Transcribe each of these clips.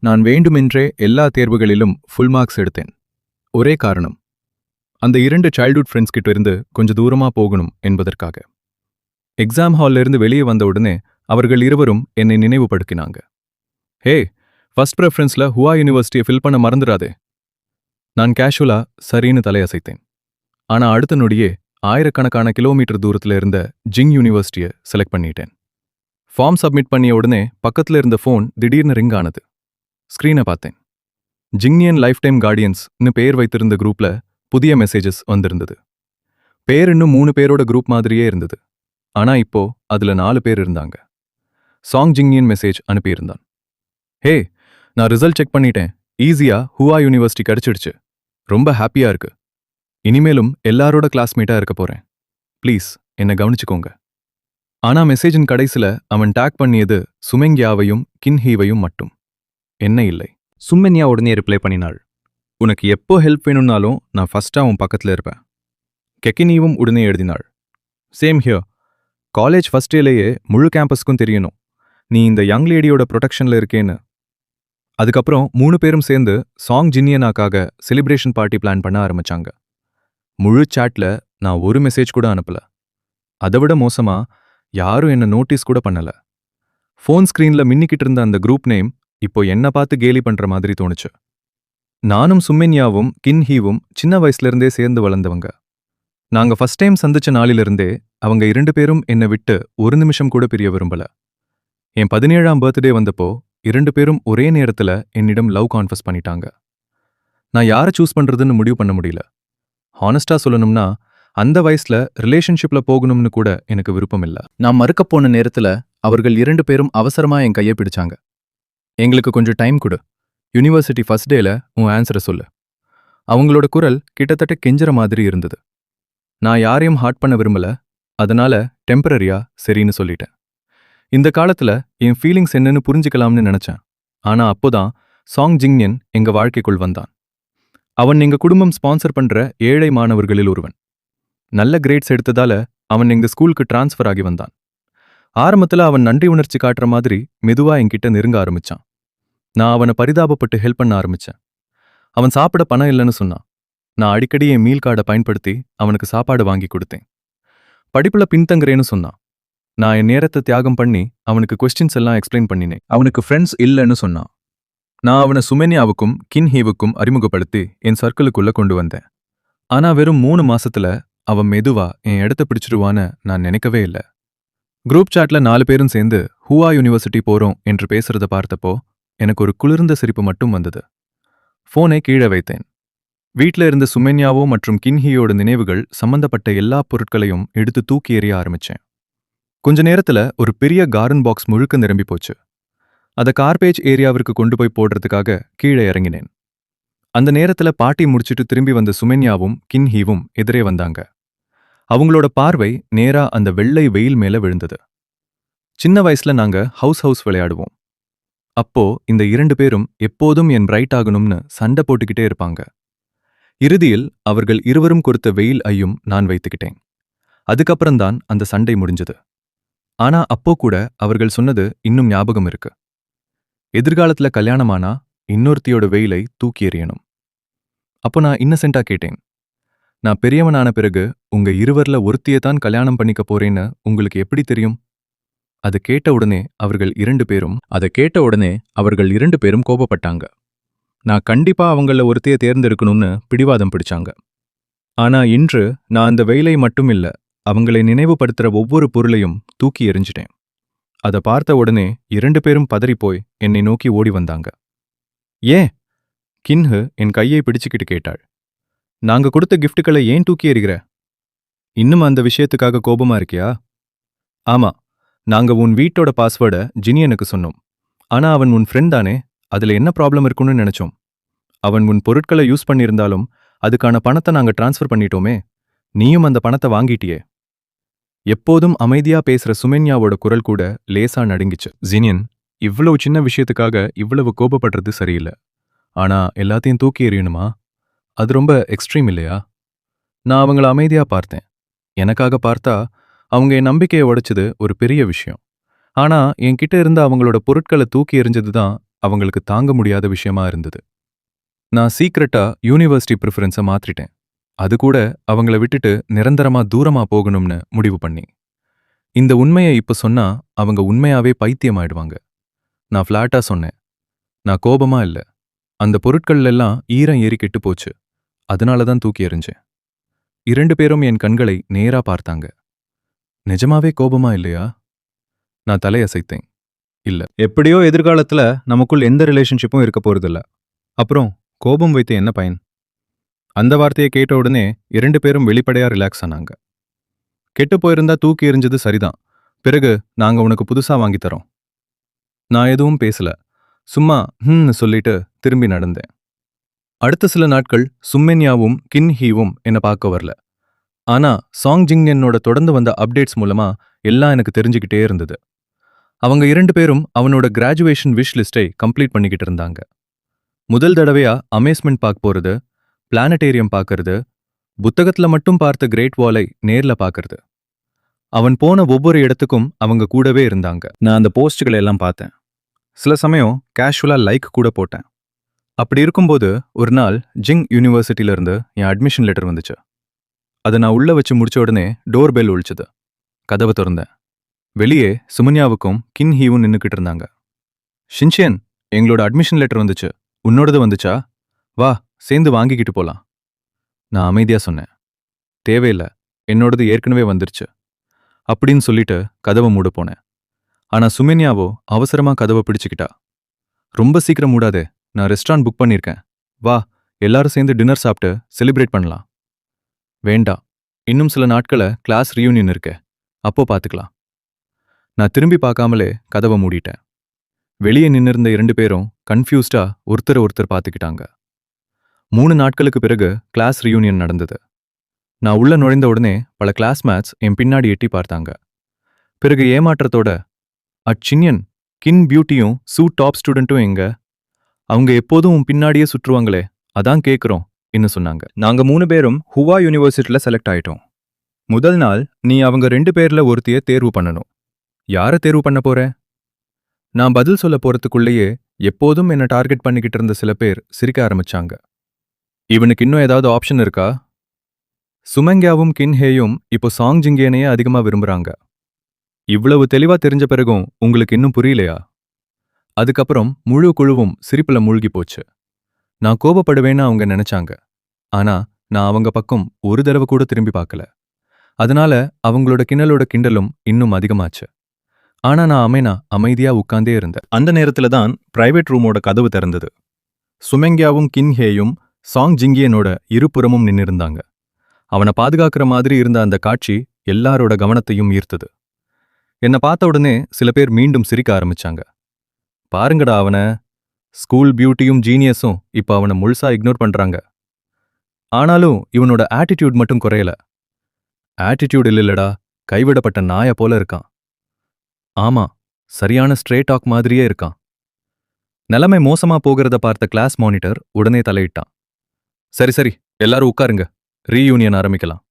நான் வேண்டுமென்றே எல்லா தேர்வுகளிலும் ஃபுல் மார்க்ஸ் எடுத்தேன். ஒரே காரணம், அந்த 2 சைல்ட்ஹுட் ஃப்ரெண்ட்ஸ் கிட்ட இருந்து கொஞ்சம் தூரமா போகணும் என்பதற்காக. எக்ஸாம் ஹால்ல இருந்து வெளியே வந்த உடனே அவர்கள் இருவரும் என்னை நினைவுபடுத்தினாங்க. ஹே, ஃபர்ஸ்ட் ப்ரெஃபரன்ஸ்ல ஹுவா யூனிவர்சிட்டியை ஃபில் பண்ண மறந்துடாதே. நான் கேஷுவலா சரின்னு தலையசைத்தேன். ஆனா அடுத்த நொடியே ஆயிரக்கணக்கான கிலோமீட்டர் தூரத்துல இருந்த ஜிங் யூனிவர்சிட்டியை செலக்ட் பண்ணிட்டேன். ஃபார்ம் சப்மிட் பண்ணிய உடனே பக்கத்துல இருந்த ஃபோன் திடீர்னு ரிங் ஆனது. ஸ்க்ரீனை பார்த்தேன். ஜிங்னியன் லைஃப் டைம் கார்டியன்ஸ்னு பேர் வைத்திருந்த குரூப்ல புதிய மெசேஜஸ் வந்திருந்தது. பேர் இன்னும் 3 பேரோட குரூப் மாதிரியே இருந்தது. ஆனா இப்போ அதுல 4 பேர் இருந்தாங்க. Song ஜிங்னியன் message அனுப்பியிருந்தான். ஹே, நான் ரிசல்ட் செக் பண்ணிட்டேன். ஈஸியா ஹுவா யூனிவர்சிட்டி கிடைச்சிடுச்சு. ரொம்ப ஹாப்பியா இருக்கு. இனிமேலும் எல்லாரோட கிளாஸ்மேட்டா இருக்க போறேன். ப்ளீஸ் என்னை கவனிச்சுக்கோங்க. ஆனா மெசேஜின் கடைசில அவன் டேக் பண்ணியது சுமெங்யாவையும் கின்ஹீவையும் மட்டும். என்ன இல்லை. சும்மென்யா உடனே ரிப்ளை பண்ணினாள். உனக்கு எப்போ ஹெல்ப் வேணும்னாலும் நான் ஃபர்ஸ்டா உன் பக்கத்துல இருப்பேன். கெக்கினீவும் உடனே எழுதினாள். Same here. காலேஜ் ஃபர்ஸ்ட் டேலேயே முழு கேம்பஸ்க்கும் தெரியணும் நீ இந்த யங் லேடியோட ப்ரொடெக்ஷன்ல இருக்கேன்னு. அதுக்கப்புறம் 3 பேரும் சேர்ந்து சாங் ஜின்னியனாக்காக செலிப்ரேஷன் பார்ட்டி பிளான் பண்ண ஆரம்பிச்சாங்க. முழு சாட்ல நான் ஒரு மெசேஜ் கூட அனுப்பல. அதை விட மோசமா யாரும் என்ன நோட்டீஸ் கூட பண்ணல. ஃபோன் ஸ்கிரீன்ல மின்னிக்கிட்டு இருந்த அந்த குரூப் நேம் இப்போ என்ன பார்த்து கேலி பண்ற மாதிரி தோணுச்சு. நானும் சும்மென்யாவும் கின்ஹீவும் சின்ன வயசுல இருந்தே சேர்ந்து வளர்ந்தவங்க. நாங்க ஃபர்ஸ்ட் டைம் சந்திச்ச நாளிலிருந்தே அவங்க 2 பேரும் என்னை விட்டு ஒரு நிமிஷம் கூட பிரிய விரும்பல. என் 17ஆம் பர்த்டே வந்தப்போ 2 பேரும் ஒரே நேரத்துல என்னிடம் லவ் கான்ஃபஸ் பண்ணிட்டாங்க. நான் யாரை சூஸ் பண்றதுன்னு முடிவு பண்ண முடியல. ஹானஸ்டா சொல்லணும்னா அந்த வயசுல ரிலேஷன்ஷிப்ல போகணும்னு கூட எனக்கு விருப்பம் இல்ல. நான் மறுக்க போன நேரத்துல அவர்கள் 2 பேரும் அவசரமா என் கையை பிடிச்சாங்க. எங்களுக்கு கொஞ்சம் டைம் கொடு. யூனிவர்சிட்டி ஃபர்ஸ்ட் டேல உன் ஆன்சரை சொல்லு. அவங்களோட குரல் கிட்டத்தட்ட கெஞ்சற மாதிரி இருந்தது. நான் யாரையும் ஹார்ட் பண்ண விரும்பல. அதனால டெம்பரரியா சரின்னு சொல்லிட்டேன். இந்த காலத்துல என் ஃபீலிங்ஸ் என்னன்னு புரிஞ்சுக்கலாம்னு நினைச்சேன். ஆனா அப்போதான் சாங் ஜிங்னியன் எங்க வாழ்க்கைக்குள் வந்தான். அவன் எங்க குடும்பம் ஸ்பான்சர் பண்ற ஏழை மாணவர்களில் ஒருவன். நல்ல கிரேட்ஸ் எடுத்ததால அவன் எங்க ஸ்கூலுக்கு டிரான்ஸ்ஃபர் ஆகி வந்தான். ஆரம்பத்துல அவன் நன்றி உணர்ச்சி காட்டுற மாதிரி மெதுவா என்கிட்ட நெருங்க ஆரம்பிச்சான். நான் அவனை பரிதாபப்பட்டு ஹெல்ப் பண்ண ஆரம்பிச்சேன். அவன் சாப்பிட பணம் இல்லைன்னு சொன்னான். நான் அடிக்கடி என் மீல் கார்டை பயன்படுத்தி அவனுக்கு சாப்பாடு வாங்கி கொடுத்தேன். படிப்புல பின்தங்குறேன்னு சொன்னான். நான் என் நேரத்தை தியாகம் பண்ணி அவனுக்கு கொஸ்டின்ஸ் எல்லாம் எக்ஸ்பிளைன் பண்ணினேன். அவனுக்கு ஃப்ரெண்ட்ஸ் இல்லைன்னு சொன்னான். நான் அவனை சுமென்யாவுக்கும் கின்ஹீவுக்கும் அறிமுகப்படுத்தி என் சர்க்கிளுக்குள்ள கொண்டு வந்தேன். ஆனா வெறும் 3 மாசத்துல அவன் மெதுவா என் இடத்த பிடிச்சிருவான்னு நான் நினைக்கவே இல்லை. குரூப் சாட்ல 4 பேரும் சேர்ந்து ஹுவா யூனிவர்சிட்டி போறோம் என்று பேசுறத பார்த்தப்போ எனக்கு ஒரு குளிர்ந்த சிரிப்பு மட்டும் வந்தது. ஃபோனை கீழே வைத்தேன். வீட்ல இருந்த சுமென்யாவோ மற்றும் கின்ஹியோட நினைவுகள் சம்பந்தப்பட்ட எல்லா பொருட்களையும் எடுத்து தூக்கி எறிய ஆரம்பிச்சேன். கொஞ்ச நேரத்துல ஒரு பெரிய கார்டன் பாக்ஸ் முழுக்க நிரம்பி போச்சு. அதை கார்பேஜ் ஏரியாவிற்கு கொண்டு போய் போடுறதுக்காக கீழே இறங்கினேன். அந்த நேரத்துல பாட்டி முடிச்சிட்டு திரும்பி வந்த சுமென்யாவும் கின்ஹீவும் எதிரே வந்தாங்க. அவங்களோட பார்வை நேரா அந்த வெள்ளை வெயில் மேல விழுந்தது. சின்ன வயசுல நாங்க ஹவுஸ் விளையாடுவோம். அப்போ இந்த 2 பேரும் எப்போதும் என் பிரைட் ஆகணும்னு சண்டை போட்டுக்கிட்டே இருப்பாங்க. இறுதியில் அவர்கள் இருவரும் கொடுத்த வெயில் ஐயும் நான் வைத்துக்கிட்டேன். அதுக்கப்புறம்தான் அந்த சண்டை முடிஞ்சது. ஆனா அப்போ கூட அவர்கள் சொன்னது இன்னும் ஞாபகம் இருக்கு. எதிர்காலத்துல கல்யாணமானா இன்னொருத்தியோட வெயிலை தூக்கி எறியணும். அப்போ நான் இன்னசென்ட்டா கேட்டேன், நான் பெரியவனான பிறகு உங்க இருவர்ல ஒருத்தியைத்தான் கல்யாணம் பண்ணிக்க போறேன்னு உங்களுக்கு எப்படி தெரியும்? அதை கேட்ட உடனே அவர்கள் 2 பேரும் கோபப்பட்டாங்க. நான் கண்டிப்பா அவங்கள ஒருத்தைய தேர்ந்தெடுக்கணும்னு பிடிவாதம் பிடிச்சாங்க. ஆனா இன்று நான் அந்த வெயிலை மட்டும் இல்ல, அவங்களை நினைவுபடுத்துற ஒவ்வொரு பொருளையும் தூக்கி எறிஞ்சிட்டேன். அதை பார்த்த உடனே 2 பேரும் பதறிப்போய் என்னை நோக்கி ஓடி வந்தாங்க. ஏன்? கின்ஹு என் கையை பிடிச்சுக்கிட்டு கேட்டாள். நாங்க கொடுத்த கிஃப்ட்டுகளை ஏன் தூக்கி எறிகிற? இன்னும் அந்த விஷயத்துக்காக கோபமா இருக்கியா? ஆமா, நாங்க உன் வீட்டோட பாஸ்வேர்டை ஜினியனுக்கு சொன்னோம். ஆனா அவன் உன் ஃப்ரெண்ட் தானே, அதுல என்ன ப்ராப்ளம் இருக்குன்னு நினைச்சோம். அவன் உன் பொருட்களை யூஸ் பண்ணியிருந்தாலும் அதுக்கான பணத்தை நாங்க டிரான்ஸ்ஃபர் பண்ணிட்டோமே. நீயும் அந்த பணத்தை வாங்கிட்டியே. எப்போதும் அமைதியா பேசுற சுமென்யாவோட குரல் கூட லேசா நடுங்கிச்சு. ஜினியன், இவ்வளவு சின்ன விஷயத்துக்காக இவ்வளவு கோபப்படுறது சரியில்லை. ஆனா எல்லாத்தையும் தூக்கி எறியணுமா? அது ரொம்ப எக்ஸ்ட்ரீம் இல்லையா? நான் அவங்கள அமைதியா பார்த்தேன். எனக்காக பார்த்தா அவங்க என் நம்பிக்கையை உடைச்சது ஒரு பெரிய விஷயம். ஆனா என்கிட்ட இருந்த அவங்களோட பொருட்களை தூக்கி எறிஞ்சதுதான் அவங்களுக்கு தாங்க முடியாத விஷயமா இருந்தது. நான் சீக்ரெட்டா யூனிவர்சிட்டி ப்ரிஃபரன்ஸை மாத்திட்டேன். அது கூட அவங்கள விட்டுட்டு நிரந்தரமா தூரமா போகணும்னு முடிவு பண்ணி. இந்த உண்மையை இப்ப சொன்னா அவங்க உண்மையாவே பைத்தியமாயிடுவாங்க. நான் ஃப்ளாட்டா சொன்னேன். நான் கோபமா இல்ல. அந்த பொருட்கள் எல்லாம் ஈரம் ஏறி கெட்டு போச்சு. அதனால தான் தூக்கி எறிஞ்சேன். 2 பேரும் என் கண்களை நேரா பார்த்தாங்க. நிஜமாவே கோபமா இல்லையா? நான் தலையசைத்தேன். இல்ல. எப்படியோ எதிர்காலத்துல நமக்குள் எந்த ரிலேஷன்ஷிப்பும் இருக்க போறதில்ல. அப்புறம் கோபம் வைத்து என்ன பயன்? அந்த வார்த்தையை கேட்ட உடனே 2 பேரும் வெளிப்படையா ரிலாக்ஸ் ஆனாங்க. கெட்டு போயிருந்தா தூக்கி எறிஞ்சது சரிதான். பிறகு நாங்க உனக்கு புதுசா வாங்கித் தரோம். நான் எதுவும் பேசல. சும்மா சொல்லிட்டு திரும்பி நடந்தேன். அடுத்த சில நாட்கள் சும்மென்யாவும் கின் ஹீவும் என்ன பார்க்க வரல. ஆனா சாங் ஜிங்யனோட தொடர்ந்து வந்த அப்டேட்ஸ் மூலமா எல்லாம் எனக்கு தெரிஞ்சுக்கிட்டே இருந்தது. அவங்க 2 பேரும் அவனோட கிராஜுவேஷன் விஷ் லிஸ்டை கம்ப்ளீட் பண்ணிக்கிட்டு இருந்தாங்க. முதல் தடவையா அமேஸ்மெண்ட் பார்க்க போறது, பிளானட்டேரியம் பார்க்கறது, புத்தகத்துல மட்டும் பார்த்த கிரேட் வாலை நேர்ல பார்க்கறது. அவன் போன ஒவ்வொரு இடத்துக்கும் அவங்க கூடவே இருந்தாங்க. நான் அந்த போஸ்ட்களை எல்லாம் பார்த்தேன். சில சமயம் கேஷுவலா லைக் கூட போட்டேன். அப்படி இருக்கும்போது ஒரு நாள் ஜிங் யூனிவர்சிட்டியில இருந்து என் அட்மிஷன் லெட்டர் வந்துச்சு. அதை நான் உள்ள வச்சு முடிச்ச உடனே டோர் பெல் ஒலிச்சுது. கதவை திறந்தேன். வெளியே சுமன்யாவுக்கும் கின் ஹீவும் நின்னுக்கிட்டு இருந்தாங்க. ஷின்ஷியன், எங்களோட அட்மிஷன் லெட்டர் வந்துச்சு. உன்னோடது வந்துச்சா? வா, சேர்ந்து வாங்கிக்கிட்டு போலாம். நான் அமைதியா சொன்னேன். தேவையில்ல, என்னோடது ஏற்கனவே வந்துருச்சு அப்படின்னு சொல்லிட்டு கதவை மூட போனேன். ஆனா சுமன்யாவோ அவசரமா கதவை பிடிச்சுக்கிட்டா. ரொம்ப சீக்கிரம் மூடாதே, நான் ரெஸ்டாரண்ட் புக் பண்ணியிருக்கேன். வா, எல்லாரும் சேர்ந்து டின்னர் சாப்பிட்டு செலிப்ரேட் பண்ணலாம். வேண்டாம், இன்னும் சில நாட்கள கிளாஸ் ரியூனியன் இருக்கே, அப்போ பார்த்துக்கலாம். நான் திரும்பி பார்க்காமலே கதவை மூடிட்டேன். வெளியே நின்னிருந்த 2 பேரும் கன்ஃபியூஸ்டா ஒருத்தர் பார்த்துக்கிட்டாங்க. 3 நாட்களுக்கு பிறகு கிளாஸ் ரியூனியன் நடந்தது. நான் உள்ள நுழைந்த உடனே பல கிளாஸ்மேட்ஸ் என் பின்னாடி எட்டி பார்த்தாங்க. பிறகு ஏமாற்றத்தோட, அச்சின்யன், கின் பியூட்டியும் டாப் ஸ்டூடெண்ட்டும் எங்க? அவங்க எப்போதும் உன் பின்னாடியே சுற்றுவாங்களே, அதான் கேட்குறோம் இன்னும் சொன்னாங்க. நாங்க 3 பேரும் ஹுவா யூனிவர்சிட்டியில் செலக்ட் ஆயிட்டோம். முதல் நாள் நீ அவங்க 2 பேர்ல ஒருத்தைய தேர்வு பண்ணணும். யாரை தேர்வு பண்ண போற? நான் பதில் சொல்ல போறதுக்குள்ளேயே எப்போதும் என்ன டார்கெட் பண்ணிக்கிட்டு இருந்த சில பேர் சிரிக்க ஆரம்பிச்சாங்க. இவனுக்கு இன்னும் ஏதாவது ஆப்ஷன் இருக்கா? சுமங்யாவும் கின்ஹேயும் இப்போ சாங் ஜிங்கேனையே அதிகமா விரும்புறாங்க. இவ்வளவு தெளிவா தெரிஞ்ச பிறகும் உங்களுக்கு இன்னும் புரியலையா? அதுக்கப்புறம் முழு குழுவும் சிரிப்புல மூழ்கி போச்சு. நான் கோபப்படுவேன்னு அவங்க நினைச்சாங்க. ஆனா நான் அவங்க பக்கம் ஒரு தடவை கூட திரும்பி பார்க்கல. அதனால அவங்களோட கிண்டலும் இன்னும் அதிகமாச்சு. ஆனா நான் அமைதியா உட்கார்ந்தே இருந்தேன். அந்த நேரத்துல தான் பிரைவேட் ரூமோட கதவு திறந்தது. சுமெங்யாவும் கின்ஹேயும் சாங் ஜிங்கியனோட இருபுறமும் நின்னிருந்தாங்க. அவனை பாதுகாக்கிற மாதிரி இருந்த அந்த காட்சி எல்லாரோட கவனத்தையும் ஈர்த்தது. என்னை பார்த்த உடனே சில பேர் மீண்டும் சிரிக்க ஆரம்பிச்சாங்க. பாருங்கடா அவன, ஸ்கூல் பியூட்டியும் ஜீனியஸும் இப்ப அவனை முழுசா இக்னோர் பண்றாங்க. ஆனாலும் இவனோட ஆட்டிடியூட் மட்டும் குறையல. ஆட்டிடியூட் இல்லடா, கைவிடப்பட்ட நாய போல இருக்கான். ஆமா, சரியான ஸ்ட்ரே டாக் மாதிரியே இருக்கான். நிலைமை மோசமா போகிறத பார்த்த கிளாஸ் மானிட்டர் உடனே தலையிட்டான். சரி, எல்லாரும் உட்காருங்க, ரீயூனியன் ஆரம்பிக்கலாம்.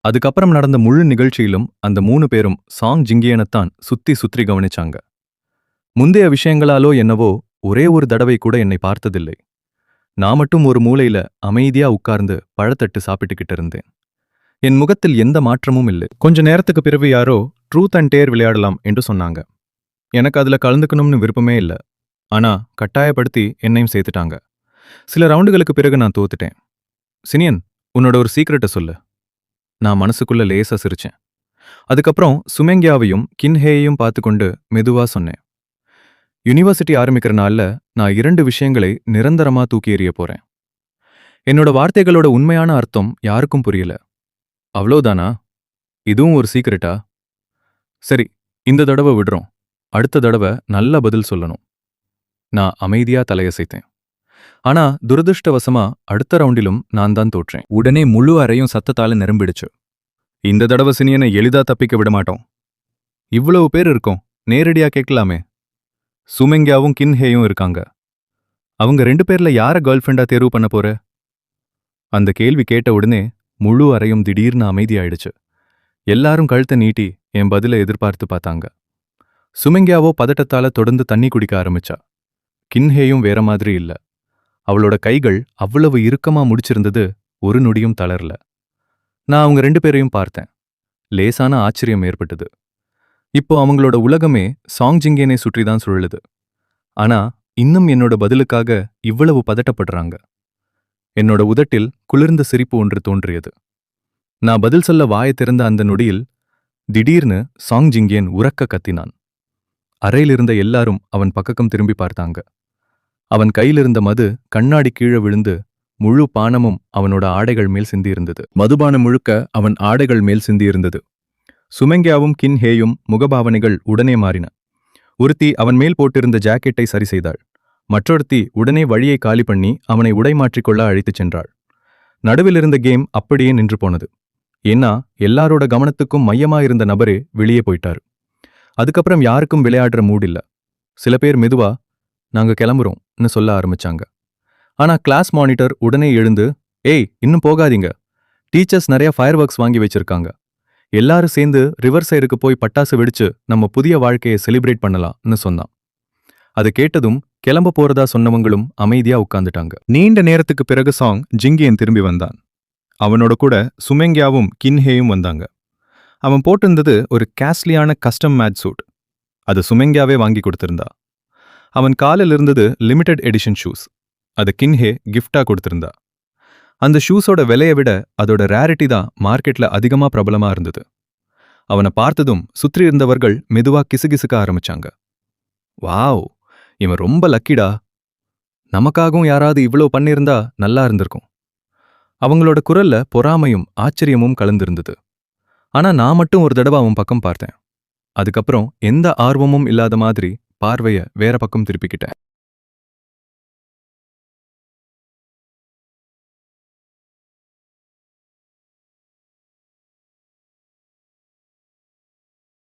அதுக்கப்புறம் நடந்த முழு நிகழ்ச்சியிலும் அந்த 3 பேரும் சாங் ஜிங்கியனைத்தான் சுத்தி கவனிச்சாங்க. முந்தைய விஷயங்களாலோ என்னவோ ஒரே ஒரு தடவை கூட என்னை பார்த்ததில்லை. நான் மட்டும் ஒரு மூலையில அமைதியா உட்கார்ந்து பழத்தட்டு சாப்பிட்டுக்கிட்டு இருந்தேன். என் முகத்தில் எந்த மாற்றமும் இல்லை. கொஞ்ச நேரத்துக்கு பிறகு யாரோ ட்ரூத் அண்ட் டேர் விளையாடலாம் என்று சொன்னாங்க. எனக்கு அதுல கலந்துக்கணும்னு விருப்பமே இல்ல. ஆனா கட்டாயப்படுத்தி என்னையும் சேர்த்துட்டாங்க. சில ரவுண்டுகளுக்கு பிறகு நான் தோத்துட்டேன். சினியன், உன்னோட ஒரு சீக்ரெட்டை சொல்லு. நான் மனசுக்குள்ள லேசா சிரிச்சேன். அதுக்கப்புறம் சுமெங்யாவையும் கின்ஹேயையும் பார்த்துக்கொண்டு மெதுவா சொன்னேன். யூனிவர்சிட்டி ஆரம்பிக்கிற நாள்ல நான் 2 விஷயங்களை நிரந்தரமா தூக்கி எறிய போறேன். என்னோட வார்த்தைகளோட உண்மையான அர்த்தம் யாருக்கும் புரியல. அவ்வளோதானா? இதுவும் ஒரு சீக்ரெட்டா? சரி, இந்த தடவை விடுறோம். அடுத்த தடவை நல்ல பதில் சொல்லணும். நான் அமைதியா தலையசைத்தேன். ஆனா துரதிருஷ்டவசமா அடுத்த ரவுண்டிலும் நான் தான் தோற்றேன். உடனே முழு அறையும் சத்தத்தால நிரம்பிடுச்சு. இந்த தடவை சினியனை எளிதா தப்பிக்க விட மாட்டோம். இவ்வளவு பேர் இருக்கோம், நேரடியா கேட்கலாமே. சுமெங்யாவும் கின்ஹேயும் இருக்காங்க. அவங்க 2 பேர்ல யார கேர்ள் ஃப்ரெண்டா தேர்வு பண்ண போற? அந்த கேள்வி கேட்ட உடனே முழு அறையும் திடீர்னு அமைதியாயிடுச்சு. எல்லாரும் கழுத்தை நீட்டி என் பதில எதிர்பார்த்து பார்த்தாங்க. சுமெங்யாவோ பதட்டத்தால தொடர்ந்து தண்ணி குடிக்க ஆரம்பிச்சா. கின்ஹேயும் வேற மாதிரி இல்ல. அவளோட கைகள் அவ்வளவு இறுக்கமா முடிச்சிருந்தது, ஒரு நொடியும் தளரல. நான் அவங்க 2 பேரையும் பார்த்தேன். லேசான ஆச்சரியம் ஏற்பட்டது. இப்போ அவங்களோட உலகமே சாங் ஜிங்கேனை சுற்றி தான் சுழலுது. ஆனா இன்னும் என்னோட பதிலுக்காக இவ்வளவு பதட்டப்படுறாங்க. என்னோட உதட்டில் குளிர்ந்த சிரிப்பு ஒன்று தோன்றியது. நான் பதில் சொல்ல வாயை திறந்த அந்த நொடியில் திடீர்னு சாங் ஜிங்கேன் உரக்க கத்தினான். அறையிலிருந்த எல்லாரும் அவன் பக்கம் திரும்பி பார்த்தாங்க. அவன் கையிலிருந்த மது கண்ணாடி கீழே விழுந்து முழு பானமும் அவனோட ஆடைகள் மேல் சிந்தியிருந்தது. மதுபானம் முழுக்க அவன் ஆடைகள் மேல் சிந்தியிருந்தது. சுமெங்கியாவும் கின்ஹேயும் முகபாவனைகள் உடனே மாறின. ஒருத்தி அவன் மேல் போட்டிருந்த ஜாக்கெட்டை சரி செய்தாள். மற்றொருத்தி உடனே வழியை காலி பண்ணி அவனை உடை மாற்றிக்கொள்ள அழைத்துச் சென்றாள். நடுவிலிருந்த கேம் அப்படியே நின்று போனது. ஏன்னா எல்லாரோட கவனத்துக்கும் மையமாயிருந்த நபரே வெளியே போயிட்டாரு. அதுக்கப்புறம் யாருக்கும் விளையாடுற மூட் இல்ல. சில பேர் மெதுவா நாங்க கிளம்புறோம்னு சொல்ல ஆரம்பிச்சாங்க. ஆனா கிளாஸ் மானிட்டர் உடனே எழுந்து, ஏய் இன்னும் போகாதீங்க, டீச்சர்ஸ் நிறைய ஃபயர் ஒர்க்ஸ் வாங்கி வச்சிருக்காங்க, எல்லாரும் சேர்ந்து ரிவர் சைடுக்கு போய் பட்டாசு வெடிச்சு நம்ம புதிய வாழ்க்கையை செலிப்ரேட் பண்ணலாம்னு சொன்னான். அது கேட்டதும் கிளம்ப போறதா சொன்னவங்களும் அமைதியா உட்கார்ந்துட்டாங்க. நீண்ட நேரத்துக்கு பிறகு சாங் ஜிங்கியன் திரும்பி வந்தான். அவனோட கூட சுமெங்கியாவும் கின்ஹேயும் வந்தாங்க. அவன் போட்டிருந்தது ஒரு காஸ்ட்லியான கஸ்டம் மேட் சூட். அது சுமெங்கியாவே வாங்கி கொடுத்திருந்தா. அவன் காலில் இருந்தது லிமிடெட் எடிஷன் ஷூஸ். அது கின்ஹே கிஃப்டா கொடுத்திருந்தா. அந்த ஷூஸோட விலையை விட அதோட ரேரிட்டி தான் மார்க்கெட்ல அதிகமா பிரபலமா இருந்தது. அவனை பார்த்ததும் சுற்றி இருந்தவர்கள் மெதுவா கிசுகிசுக்க ஆரம்பிச்சாங்க. வாவ், இவன் ரொம்ப லக்கிடா, நமக்காகவும் யாராவது இவ்ளோ பண்ணியிருந்தா நல்லா இருந்திருக்கும். அவங்களோட குரல்ல பொறாமையும் ஆச்சரியமும் கலந்திருந்தது. ஆனா நான் மட்டும் ஒரு தடவை அவன் பக்கம் பார்த்தேன். அதுக்கப்புறம் எந்த ஆர்வமும் இல்லாத மாதிரி பார்வைய வேற பக்கம் திருப்பிக்கிட்டேன்.